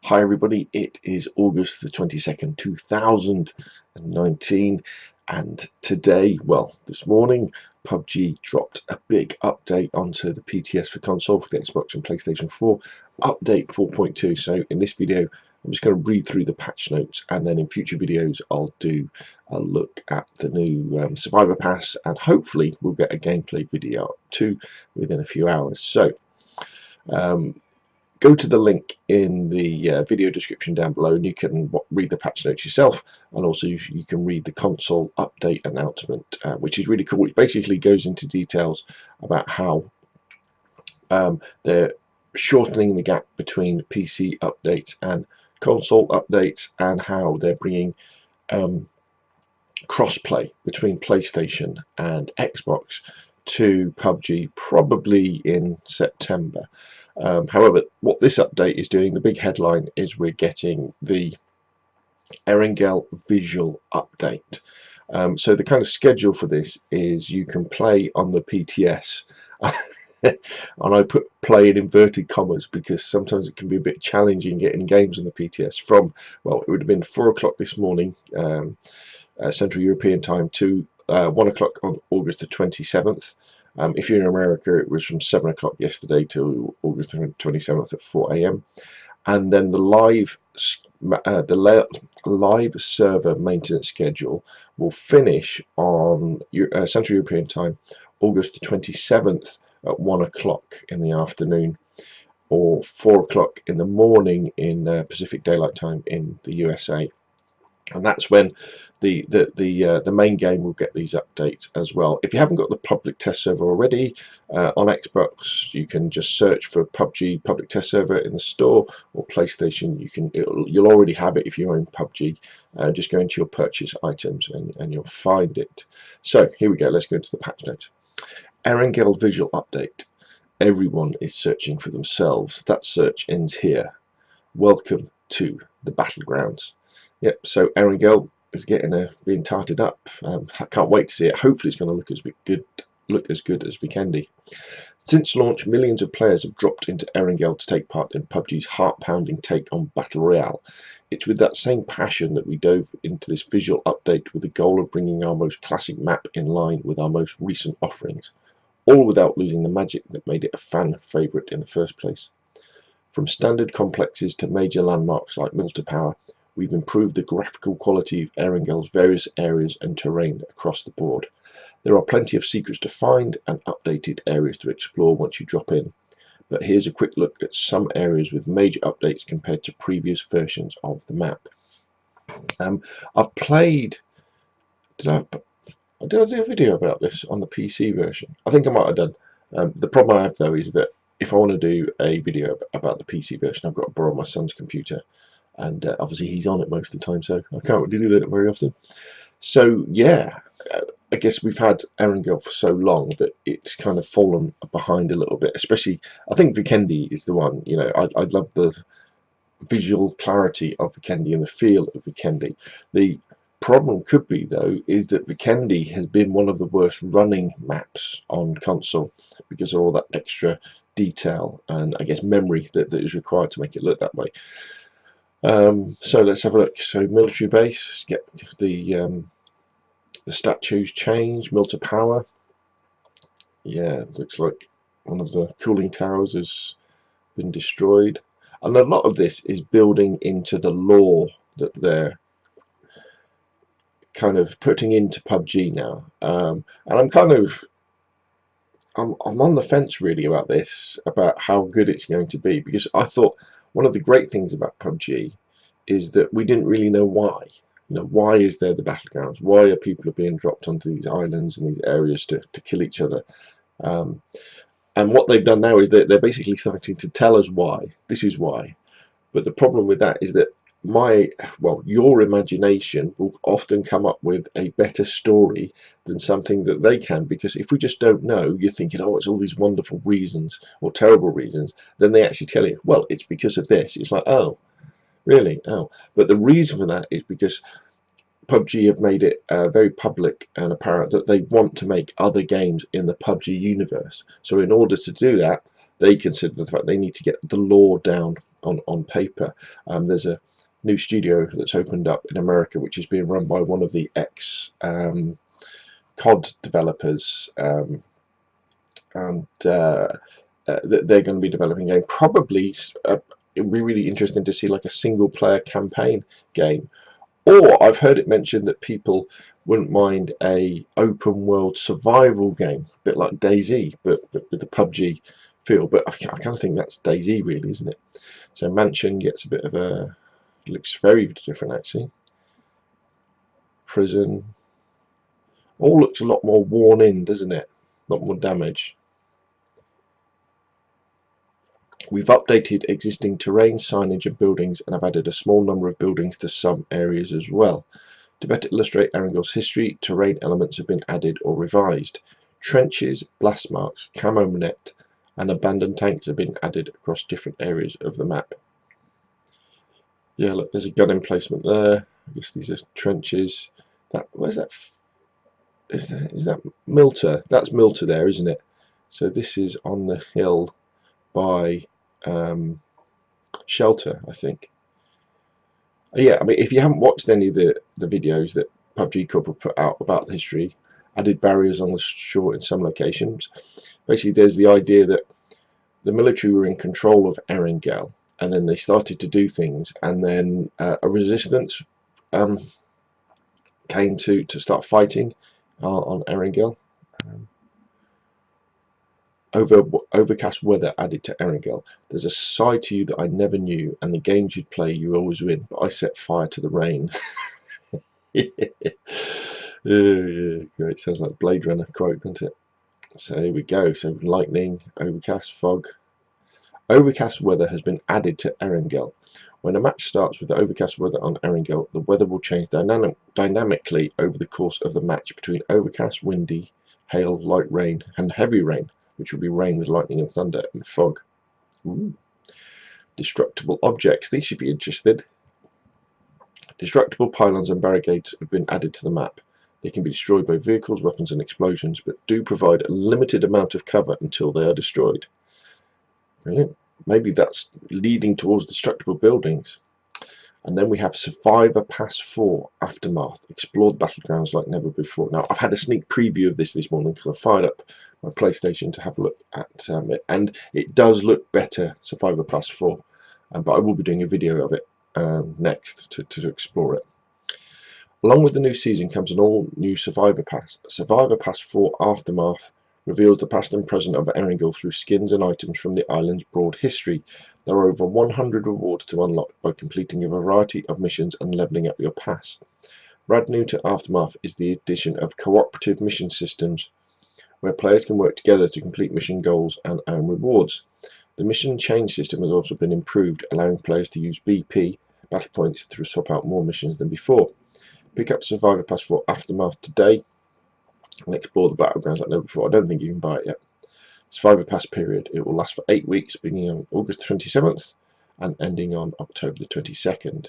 Hi everybody, it is August the 22nd, 2019, and today, well, this morning, PUBG dropped a big update onto the PTS for console for the Xbox and PlayStation 4, update 4.2. So in this video, I'm just going to read through the patch notes, and then in future videos, I'll do a look at the new Survivor Pass, and hopefully we'll get a gameplay video up too within a few hours. So, go to the link in the video description down below and you can read the patch notes yourself, and also you can read the console update announcement, which is really cool. It basically goes into details about how they're shortening the gap between PC updates and console updates, and how they're bringing crossplay between PlayStation and Xbox to PUBG probably in September. However, what this update is doing, the big headline is we're getting the Erangel visual update. So the kind of schedule for this is you can play on the PTS, and I put play in inverted commas because sometimes it can be a bit challenging getting games on the PTS from, well, it would have been 4 o'clock this morning, Central European time, to 1 o'clock on August the 27th. If you're in America, it was from 7 o'clock yesterday to August 27th at 4 a.m. And then the live server maintenance schedule will finish on Central European time, August 27th at 1 o'clock in the afternoon, or 4 o'clock in the morning in Pacific Daylight Time in the USA. And that's when the main game will get these updates as well. If you haven't got the public test server already on Xbox, you can just search for PUBG public test server in the store, or PlayStation. You'll already have it if you own PUBG. Just go into your purchase items and you'll find it. So here we go. Let's go into the patch notes. Erangel visual update. Everyone is searching for themselves. That search ends here. Welcome to the battlegrounds. Yep, so Erangel is being tarted up. I can't wait to see it. Hopefully it's going to look as good as Vikendi. Since launch, millions of players have dropped into Erangel to take part in PUBG's heart-pounding take on Battle Royale. It's with that same passion that we dove into this visual update with the goal of bringing our most classic map in line with our most recent offerings, all without losing the magic that made it a fan favourite in the first place. From standard complexes to major landmarks like Milter Power, we've improved the graphical quality of Erangel's various areas and terrain across the board. There are plenty of secrets to find and updated areas to explore once you drop in. But here's a quick look at some areas with major updates compared to previous versions of the map. I've played... Did I do a video about this on the PC version? I think I might have done. The problem I have though is that if I want to do a video about the PC version, I've got to borrow my son's computer. And obviously he's on it most of the time, so I can't really do that very often. So yeah, I guess we've had Erangel for so long that it's kind of fallen behind a little bit. Especially, I think Vikendi is the one. You know, I love the visual clarity of Vikendi and the feel of Vikendi. The problem could be though is that Vikendi has been one of the worst running maps on console because of all that extra detail and I guess memory that is required to make it look that way. So let's have a look. So military base, get the statues changed. Milter Power, yeah, looks like one of the cooling towers has been destroyed, and a lot of this is building into the lore that they're kind of putting into PUBG now. And I'm on the fence really about this, about how good it's going to be, because I thought one of the great things about PUBG is that we didn't really know why. You know, why is there the battlegrounds? Why are people being dropped onto these islands and these areas to kill each other? And what they've done now is that they're basically starting to tell us why. This is why. But the problem with that is that your imagination will often come up with a better story than something that they can, because if we just don't know, you're thinking, oh, it's all these wonderful reasons or terrible reasons. Then they actually tell you, well, it's because of this. It's like, oh, really? Oh, but the reason for that is because PUBG have made it very public and apparent that they want to make other games in the PUBG universe. So in order to do that, they consider the fact they need to get the lore down on paper. There's a new studio that's opened up in America, which is being run by one of the ex COD developers, and they're going to be developing a game. Probably it'd be really interesting to see like a single player campaign game. Or I've heard it mentioned that people wouldn't mind a open world survival game, a bit like DayZ, but with the PUBG feel. But I kind of think that's DayZ, really, isn't it? So Mansion gets a bit of a, looks very different actually. Prison, all looks a lot more worn in, doesn't it? A lot more damage. We've updated existing terrain, signage and buildings, and have added a small number of buildings to some areas as well. To better illustrate Erangel's history, terrain elements have been added or revised. Trenches, blast marks, camo net, and abandoned tanks have been added across different areas of the map. Yeah, look, there's a gun emplacement there. I guess these are trenches. Where's that? Is that Milter? That's Milter there, isn't it? So this is on the hill by Shelter, I think. Yeah, I mean, if you haven't watched any of the videos that PUBG Corporate put out about the history, added barriers on the shore in some locations. Basically, there's the idea that the military were in control of Erangel, and then they started to do things, and then a resistance came to start fighting on Erangel. Overcast weather added to Erangel. There's a side to you that I never knew, and the games you'd play you always win, but I set fire to the rain. Yeah, great. Sounds like Blade Runner quote, doesn't it? So here we go. So lightning, overcast, fog. Overcast weather has been added to Erangel. When a match starts with the overcast weather on Erangel, the weather will change dynamically over the course of the match between overcast, windy, hail, light rain, and heavy rain, which will be rain with lightning and thunder, and fog. Ooh. Destructible objects. These should be interested. Destructible pylons and barricades have been added to the map. They can be destroyed by vehicles, weapons, and explosions, but do provide a limited amount of cover until they are destroyed. Brilliant. Maybe that's leading towards destructible buildings. And then we have Survivor Pass 4 Aftermath. Explore the battlegrounds like never before. Now, I've had a sneak preview of this morning because I fired up my PlayStation to have a look at it. And it does look better, Survivor Pass 4. But I will be doing a video of it next to explore it. Along with the new season comes an all-new Survivor Pass. Survivor Pass 4 Aftermath reveals the past and present of Erangel through skins and items from the island's broad history. There are over 100 rewards to unlock by completing a variety of missions and leveling up your pass. Brand new to Aftermath is the addition of cooperative mission systems, where players can work together to complete mission goals and earn rewards. The mission chain system has also been improved, allowing players to use BP, battle points, to swap out more missions than before. Pick up Survivor Pass 4 Aftermath today and explore the battlegrounds like never before. I don't think you can buy it yet. Survivor Pass period. It will last for 8 weeks, beginning on August 27th and ending on October the 22nd.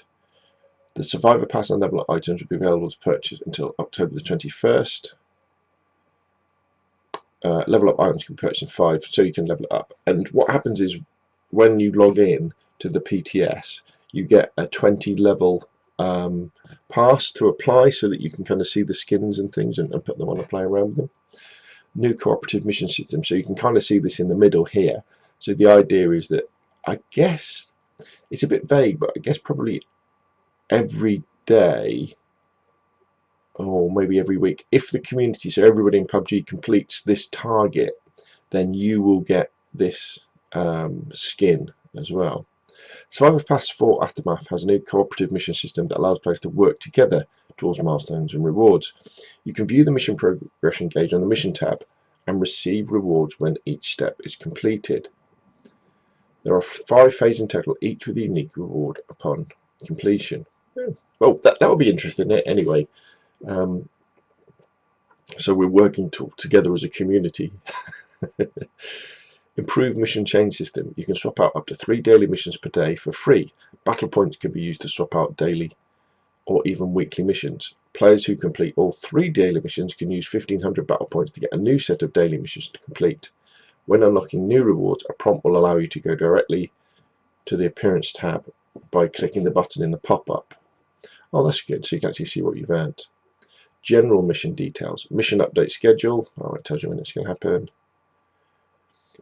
The Survivor Pass and level up items will be available to purchase until October the 21st. Level up items can be purchased in 5, so you can level it up. And what happens is when you log in to the PTS, you get a 20 level pass to apply so that you can kind of see the skins and things and put them on and play around with them. New cooperative mission system, so you can kind of see this in the middle here. So the idea is that, I guess it's a bit vague, but I guess probably every day or maybe every week, if the community, so everybody in PUBG completes this target, then you will get this skin as well. Survivor Pass 4 Aftermath has a new cooperative mission system that allows players to work together towards milestones and rewards. You can view the mission progression gauge on the mission tab and receive rewards when each step is completed. There are 5 phases in total, each with a unique reward upon completion. Well, that will be interesting anyway. So we're working together as a community. Improved mission chain system. You can swap out up to 3 daily missions per day for free. Battle points can be used to swap out daily or even weekly missions. Players who complete all 3 daily missions can use 1500 battle points to get a new set of daily missions to complete. When unlocking new rewards, a prompt will allow you to go directly to the appearance tab by clicking the button in the pop-up. Oh, that's good, so you can actually see what you've earned. General mission details, mission update schedule, it tells you when it's going to happen.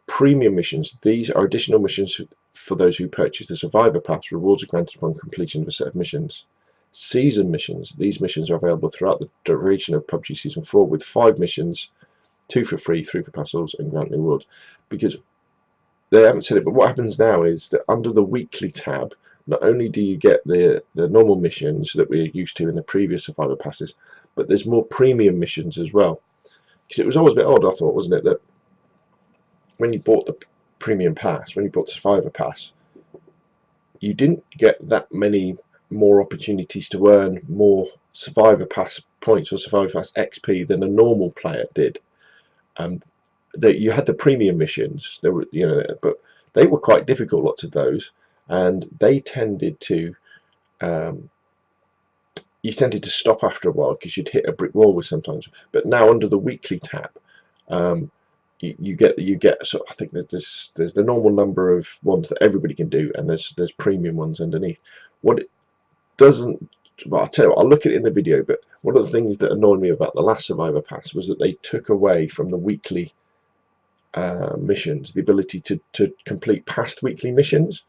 Premium missions, these are additional missions for those who purchase the Survivor Pass. Rewards are granted upon completion of a set of missions. Season missions, these missions are available throughout the duration of PUBG Season 4 with 5 missions, 2 for free, 3 for parcels, and grant rewards. Because they haven't said it, but what happens now is that under the weekly tab, not only do you get the normal missions that we're used to in the previous Survivor Passes, but there's more premium missions as well. Because it was always a bit odd, I thought, wasn't it, that when you bought the premium pass, when you bought the Survivor Pass, you didn't get that many more opportunities to earn more Survivor Pass points or Survivor Pass XP than a normal player did. That you had the premium missions, there were, but they were quite difficult, lots of those, and they tended to you tended to stop after a while because you'd hit a brick wall with sometimes. But now under the weekly tab, you get so I think that there's the normal number of ones that everybody can do, and there's premium ones underneath. What it doesn't, well, I'll tell you what, I'll look at it in the video, but one of the things that annoyed me about the last Survivor Pass was that they took away from the weekly missions the ability to complete past weekly missions,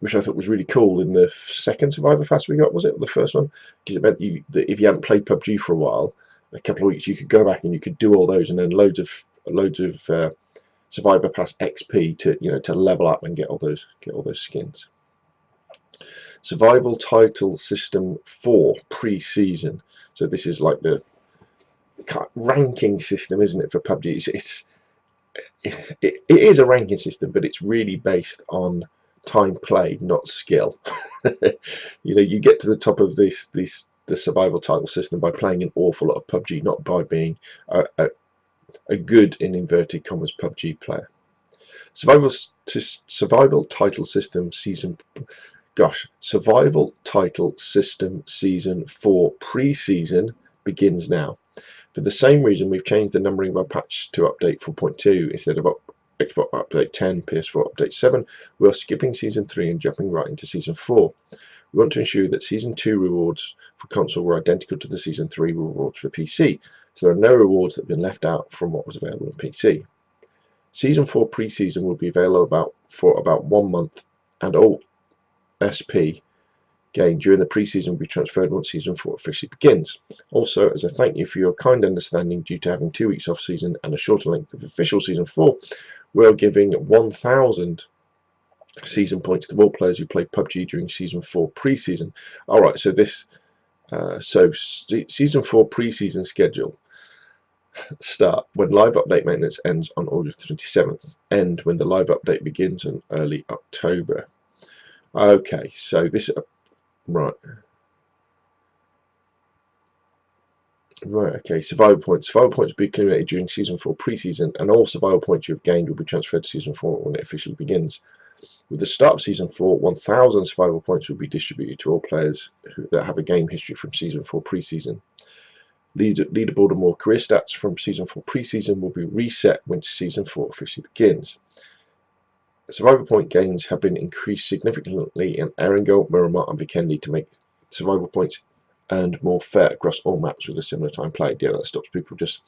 which I thought was really cool. In the second Survivor Pass we got, was it, or the first one? Because it meant that if you hadn't played PUBG for a while, a couple of weeks, you could go back and you could do all those, and then loads of Survivor Pass XP to level up and get all those skins. Survival Title System 4 pre-season. So this is like the ranking system, isn't it, for PUBG? It is a ranking system, but it's really based on time played, not skill. You get to the top of the survival title system by playing an awful lot of PUBG, not by being a good, in inverted commas, PUBG player. Survival Title System Season Survival Title System Season 4 pre-season begins now. For the same reason, we've changed the numbering of our patch to update 4.2 instead of Xbox update 10, PS4 update 7. We are skipping Season 3 and jumping right into Season 4. We want to ensure that Season 2 rewards for console were identical to the Season 3 rewards for PC, so there are no rewards that have been left out from what was available on PC. Season 4 pre-season will be available for about 1 month, and all SP gained during the pre-season will be transferred once Season 4 officially begins. Also, as a thank you for your kind understanding due to having 2 weeks off season and a shorter length of official Season 4, we are giving 1,000 season points to all players who played PUBG during Season 4 pre-season. Alright, so this Season 4 pre-season schedule start when live update maintenance ends on August 27th, end when the live update begins in early October. Okay, so this right, okay, survival points. Survival points will be accumulated during Season 4 pre-season, and all survival points you have gained will be transferred to Season 4 when it officially begins. With the start of Season 4, 1,000 survival points will be distributed to all players that have a game history from Season 4 pre-season. Leaderboard and more career stats from Season 4 pre-season will be reset when Season 4 officially begins. Survival point gains have been increased significantly in Erangel, Miramar and Vikendi to make survival points earned more fair across all maps with a similar time played. Yeah, that stops people just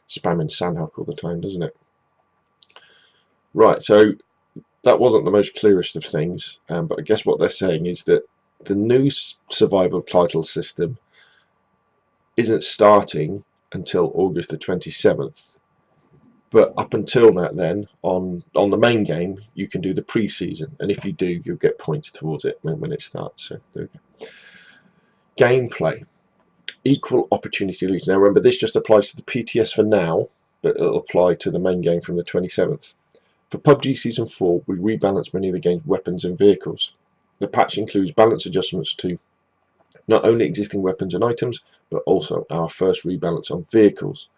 spamming Sandhawk all the time, doesn't it? Right, so that wasn't the most clearest of things, but I guess what they're saying is that the new survival title system isn't starting until August the 27th. But up until that, then on the main game, you can do the pre-season, and if you do, you'll get points towards it when it starts. So there we go. Gameplay, equal opportunity leads. Now remember, this just applies to the PTS for now, but it'll apply to the main game from the 27th. For PUBG Season 4, we rebalance many of the game's weapons and vehicles. The patch includes balance adjustments to not only existing weapons and items, but also our first rebalance on vehicles.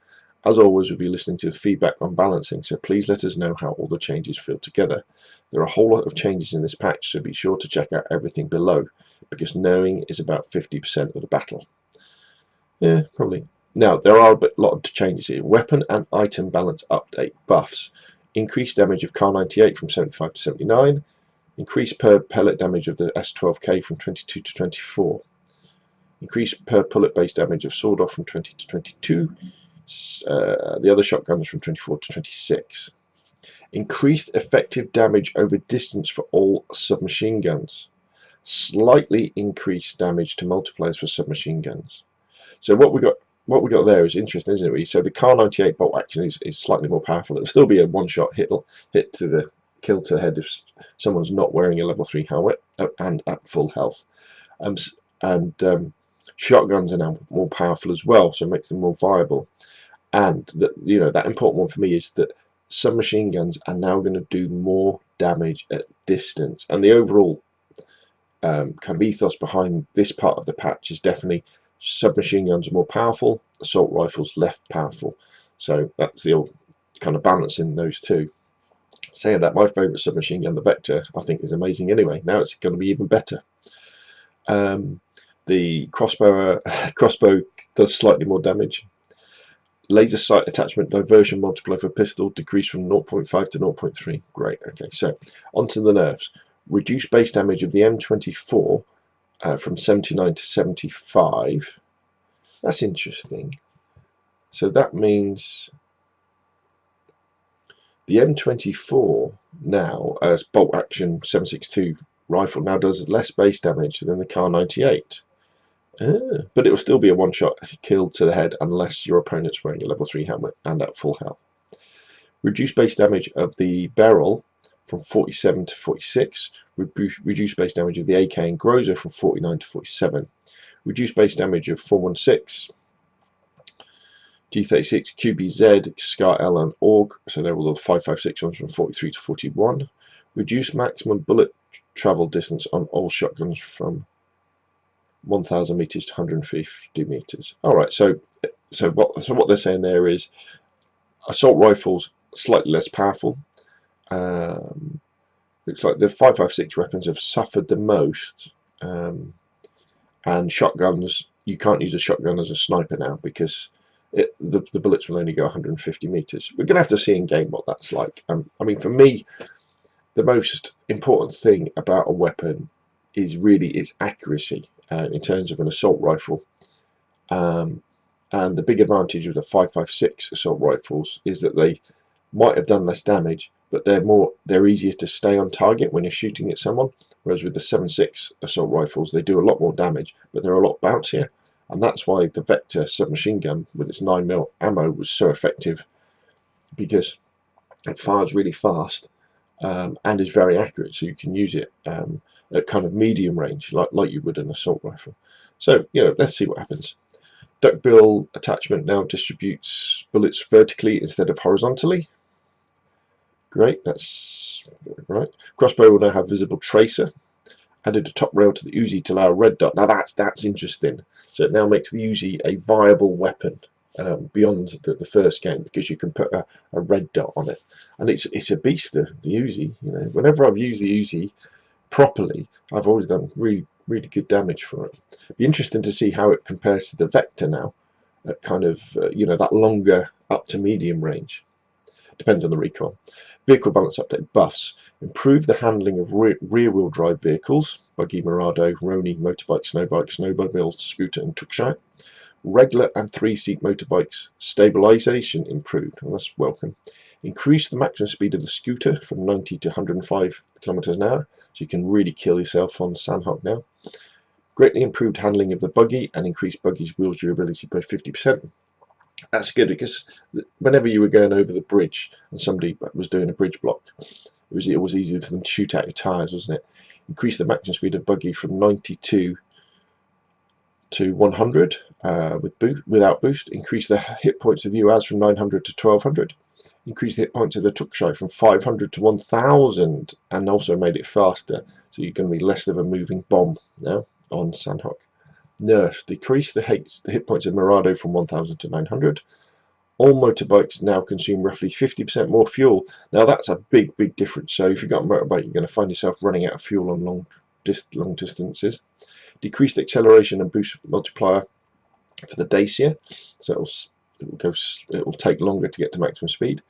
As always, we'll be listening to the feedback on balancing, so please let us know how all the changes feel together. There are a whole lot of changes in this patch, so be sure to check out everything below, because knowing is about 50% of the battle. Yeah, probably. Now, there are a lot of changes here. Weapon and item balance update buffs. Increased damage of Kar 98 from 75 to 79. Increase per pellet damage of the S12K from 22 to 24. Increase per bullet base damage of sawed off from 20 to 22. The other shotguns from 24 to 26. Increased effective damage over distance for all submachine guns. Slightly increased damage to multipliers for submachine guns. So what we got there is interesting, isn't it? So the Kar 98 bolt action is slightly more powerful. It'll still be a one-shot hit to the kill to the head if someone's not wearing a level 3 helmet and at full health. Shotguns are now more powerful as well, so it makes them more viable. And that important one for me is that submachine guns are now going to do more damage at distance. And the overall kind of ethos behind this part of the patch is definitely submachine guns are more powerful, assault rifles less powerful. So that's the old kind of balance in those two. Saying that, my favourite submachine gun, the Vector, I think is amazing anyway. Now it's going to be even better. The crossbow does slightly more damage. Laser sight attachment diversion multiplier for pistol decreased from 0.5 to 0.3. Great. Okay, so onto the nerfs. Reduce base damage of the M24 from 79 to 75. That's interesting. So that means the M24 now, as bolt action 7.62 rifle, now does less base damage than the Kar 98. But it will still be a one-shot kill to the head unless your opponent's wearing a level 3 helmet and at full health. Reduce base damage of the barrel from 47 to 46. Reduce base damage of the AK and Groza from 49 to 47. Reduce base damage of 416, G36, QBZ, Scar L and AUG, so they're all the 5.56 ones from 43 to 41. Reduce maximum bullet travel distance on all shotguns from 1,000 meters to 150 meters. All right, so what they're saying there is assault rifles slightly less powerful. Looks like the 5.56 weapons have suffered the most, and shotguns, you can't use a shotgun as a sniper now because the bullets will only go 150 meters. We're going to have to see in game what that's like. I mean, for me, the most important thing about a weapon is really its accuracy in terms of an assault rifle. And the big advantage of the 5.56 assault rifles is that they might have done less damage, but they're easier to stay on target when you're shooting at someone. Whereas with the 7.6 assault rifles, they do a lot more damage, but they're a lot bouncier. And that's why the Vector submachine gun with its 9mm ammo was so effective, because it fires really fast and is very accurate. So you can use it at kind of medium range, like you would an assault rifle. So let's see what happens. Duckbill attachment now distributes bullets vertically instead of horizontally. Great, that's right. Crossbow will now have visible tracer. Added a top rail to the Uzi to allow a red dot. Now that's interesting. So it now makes the Uzi a viable weapon beyond the first game, because you can put a red dot on it, and it's a beast. The Uzi, whenever I've used the Uzi properly, I've always done really good damage for it. Be interesting to see how it compares to the Vector now, at kind of that longer up to medium range. Depends on the recoil. Vehicle balance update buffs. Improve the handling of rear-wheel drive vehicles. Buggy, Mirado, Roni, motorbike, snowmobile, scooter and Tuksha. Regular and 3-seat motorbikes. Stabilization improved. Well, that's welcome. Increase the maximum speed of the scooter from 90 to 105 kilometers an hour, so you can really kill yourself on Sandhawk now. Greatly improved handling of the buggy and increased buggy's wheels durability by 50%. That's good, because whenever you were going over the bridge and somebody was doing a bridge block, it was easier for them to shoot out your tyres, wasn't it? Increase the maximum speed of buggy from 92 to 100 without boost. Increase the hit points of UAZ from 900 to 1200. Increase the hit points of the Tuksha from 500 to 1000, and also made it faster, so you're going to be less of a moving bomb now on Sandhawk. Nerf. Decrease the hit points of Mirado from 1000 to 900. All motorbikes now consume roughly 50% more fuel. Now that's a big difference. So if you've got a motorbike, you're going to find yourself running out of fuel on long distances. Decrease the acceleration and boost multiplier for the Dacia, so it will take longer to get to maximum speed.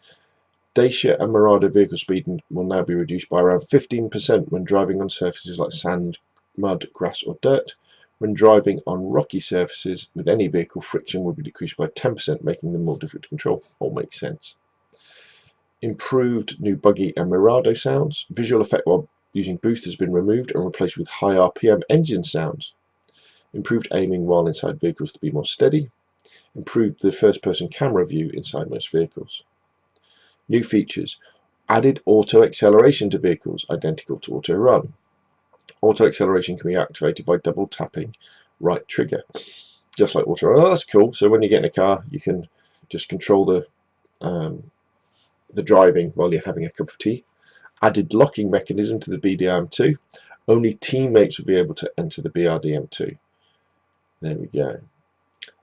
Dacia and Murado vehicle speed will now be reduced by around 15% when driving on surfaces like sand, mud, grass or dirt. When driving on rocky surfaces with any vehicle, friction will be decreased by 10%, making them more difficult to control. All makes sense. Improved new buggy and Murado sounds. Visual effect while using boost has been removed and replaced with high RPM engine sounds. Improved aiming while inside vehicles to be more steady. Improved the first-person camera view inside most vehicles. New features. Added auto acceleration to vehicles, identical to auto run. Auto acceleration can be activated by double tapping right trigger, just like auto run. Oh, that's cool. So when you get in a car, you can just control the driving while you're having a cup of tea. Added locking mechanism to the BDM2. Only teammates will be able to enter the BRDM2. There we go.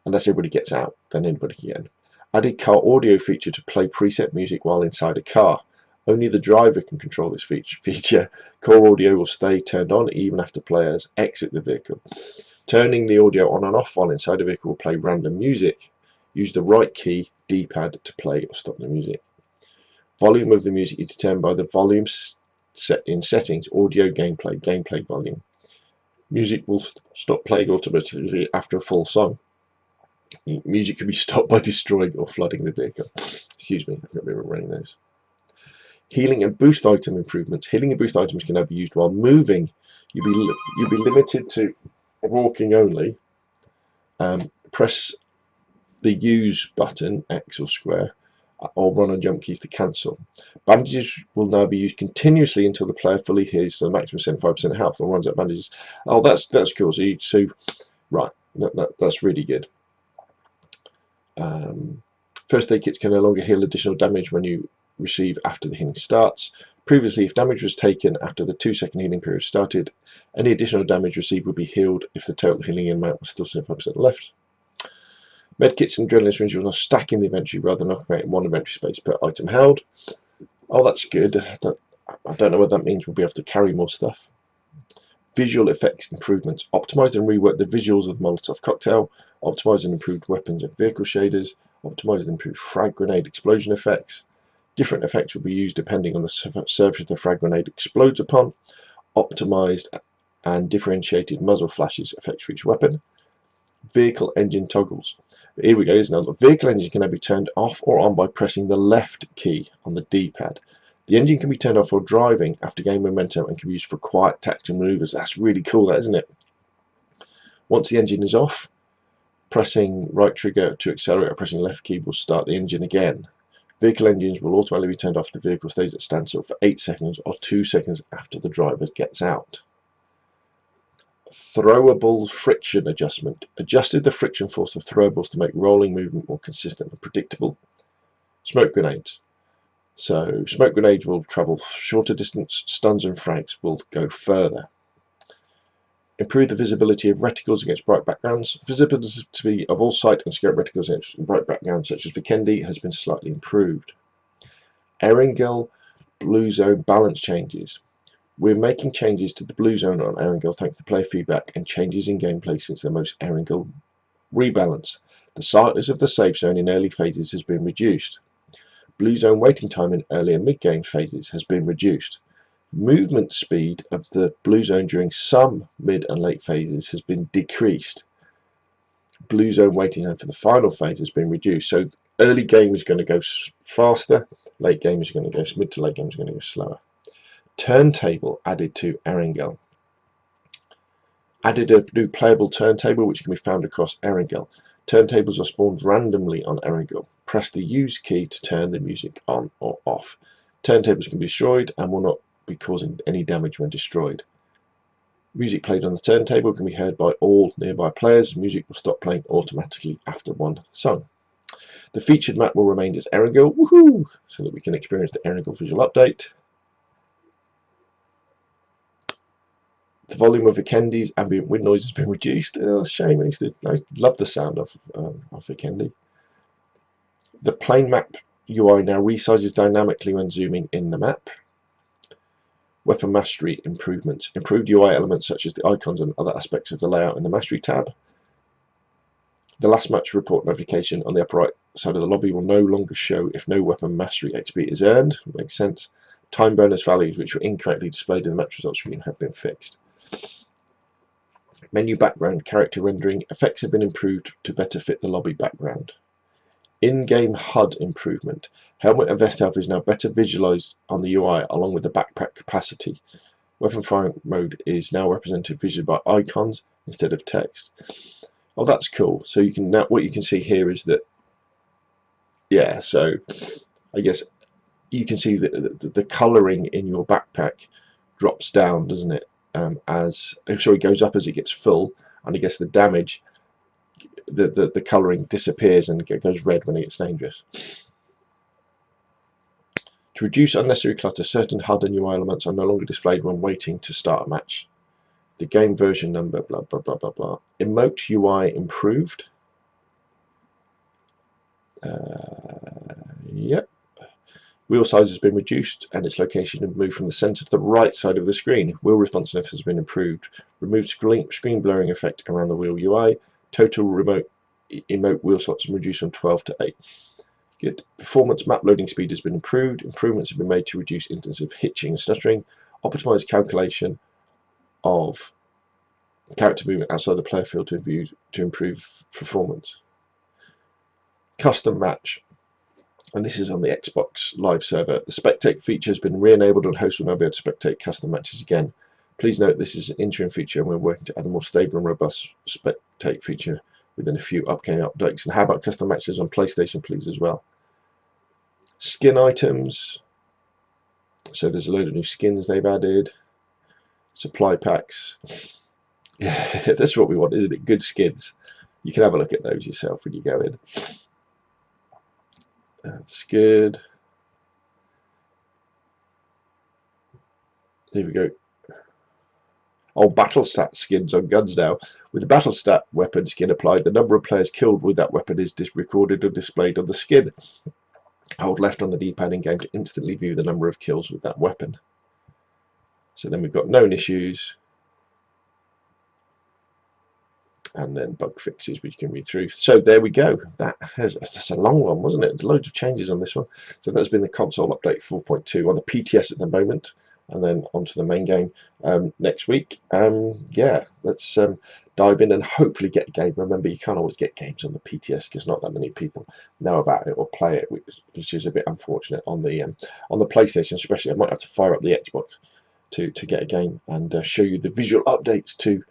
Unless everybody gets out, then anybody can. Added car audio feature to play preset music while inside a car. Only the driver can control this feature. Core audio will stay turned on even after players exit the vehicle. Turning the audio on and off while inside a vehicle will play random music. Use the right key, D-pad, to play or stop the music. Volume of the music is determined by the volume set in settings, audio, gameplay volume. Music will stop playing automatically after a full song. Music can be stopped by destroying or flooding the vehicle. Excuse me, I've got a bit of a runny nose. Healing and boost item improvements. Healing and boost items can now be used while moving. You'll be limited to walking only. Press the use button, X or square, or run and jump keys to cancel. Bandages will now be used continuously until the player fully heals to the maximum 75% health and runs out bandages. Oh, that's cool. So right, that's really good. First aid kits can no longer heal additional damage when you receive after the healing starts. Previously, if damage was taken after the 2-second healing period started, any additional damage received would be healed if the total healing amount was still 75% left. Medkits and adrenaline syringes will now stack in the inventory rather than occupying one inventory space per item held. Oh, that's good. I don't know what that means. We'll be able to carry more stuff. Visual effects improvements. Optimize and rework the visuals of the Molotov cocktail. Optimize and improved weapons and vehicle shaders. Optimize and improved frag grenade explosion effects. Different effects will be used depending on the surface the frag grenade explodes upon. Optimized and differentiated muzzle flashes effects for each weapon. Vehicle engine toggles. Here we go. Now the vehicle engine can now be turned off or on by pressing the left key on the D-pad. The engine can be turned off while driving after gaining momentum and can be used for quiet tactical maneuvers. That's really cool, that, isn't it? Once the engine is off, pressing right trigger to accelerate or pressing left key will start the engine again. Vehicle engines will automatically be turned off if the vehicle stays at standstill for 8 seconds or 2 seconds after the driver gets out. Throwable friction adjustment. Adjusted the friction force of throwables to make rolling movement more consistent and predictable. Smoke grenades. So smoke grenades will travel shorter distance, stuns and frags will go further. Improve the visibility of reticles against bright backgrounds. Visibility of all sight and scope reticles against bright backgrounds such as Vikendi has been slightly improved. Erangel Blue Zone balance changes. We're making changes to the Blue Zone on Erangel thanks to player feedback and changes in gameplay since the most Erangel rebalance. The size of the safe zone in early phases has been reduced. Blue Zone waiting time in early and mid-game phases has been reduced. Movement speed of the Blue Zone during some mid and late phases has been decreased. Blue Zone waiting time for the final phase has been reduced. So early game is going to go faster, late game is going to go, mid to late game is going to go slower. Turntable added to Erangel. Added a new playable turntable which can be found across Erangel. Turntables are spawned randomly on Erangel. Press the use key to turn the music on or off. Turntables can be destroyed and will not be causing any damage when destroyed. Music played on the turntable can be heard by all nearby players. Music will stop playing automatically after one song. The featured map will remain as Erangel, woohoo! So that we can experience the Erangel visual update. The volume of Vikendi's ambient wind noise has been reduced. Oh, shame. I love the sound of Vikendi. The plain map UI now resizes dynamically when zooming in the map. Weapon mastery improvements. Improved UI elements such as the icons and other aspects of the layout in the mastery tab. The last match report notification on the upper right side of the lobby will no longer show if no weapon mastery XP is earned. Makes sense. Time bonus values which were incorrectly displayed in the match results screen have been fixed. Menu background character rendering effects have been improved to better fit the lobby background. In-game HUD improvement. Helmet and vest health is now better visualized on the UI along with the backpack capacity. Weapon firing mode is now represented visually by icons instead of text. Oh, that's cool. So you can now, what you can see here is that, yeah, so I guess you can see that the colouring in your backpack drops down, doesn't it? It goes up as it gets full, and I guess the damage, the colouring disappears and it goes red when it gets dangerous. To reduce unnecessary clutter, certain HUD and UI elements are no longer displayed when waiting to start a match. The game version number, blah blah blah blah blah. Emote UI improved. Yep. Wheel size has been reduced and its location has moved from the center to the right side of the screen. Wheel responsiveness has been improved. Removed screen blurring effect around the wheel UI. Total emote wheel slots reduced from 12 to 8. Good. Performance map loading speed has been improved. Improvements have been made to reduce instances of hitching and stuttering. Optimized calculation of character movement outside the player field to improve performance. Custom match. And this is on the Xbox Live server. The spectate feature has been re-enabled and hosts will now be able to spectate custom matches again. Please note this is an interim feature and we're working to add a more stable and robust spectate feature within a few upcoming updates. And how about custom matches on PlayStation, please, as well? Skin items. So there's a load of new skins they've added. Supply packs. Yeah, that's what we want, isn't it? Good skins. You can have a look at those yourself when you go in. That's good. Here we go. Oh, battle stat skins on guns now. With the battle stat weapon skin applied, the number of players killed with that weapon is recorded or displayed on the skin. Hold left on the D-pad in game to instantly view the number of kills with that weapon. So then we've got known issues. And then bug fixes which you can read through. So there we go. That's a long one, wasn't it? There's loads of changes on this one. So that's been the console update 4.2 on the PTS at the moment, and then onto the main game next week. Yeah, let's dive in and hopefully get a game. Remember, you can't always get games on the PTS because not that many people know about it or play it, which is a bit unfortunate on the PlayStation, especially. I might have to fire up the Xbox to get a game and show you the visual updates to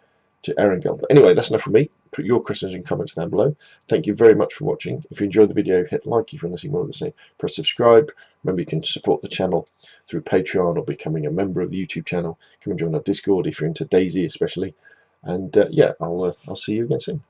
Erangel. But anyway, that's enough from me. Put your questions and comments down below. Thank you very much for watching. If you enjoyed the video, hit like. If you want to see more of the same, press subscribe. Remember, you can support the channel through Patreon or becoming a member of the YouTube channel. Come and join our Discord if you're into DayZ especially. And yeah, I'll see you again soon.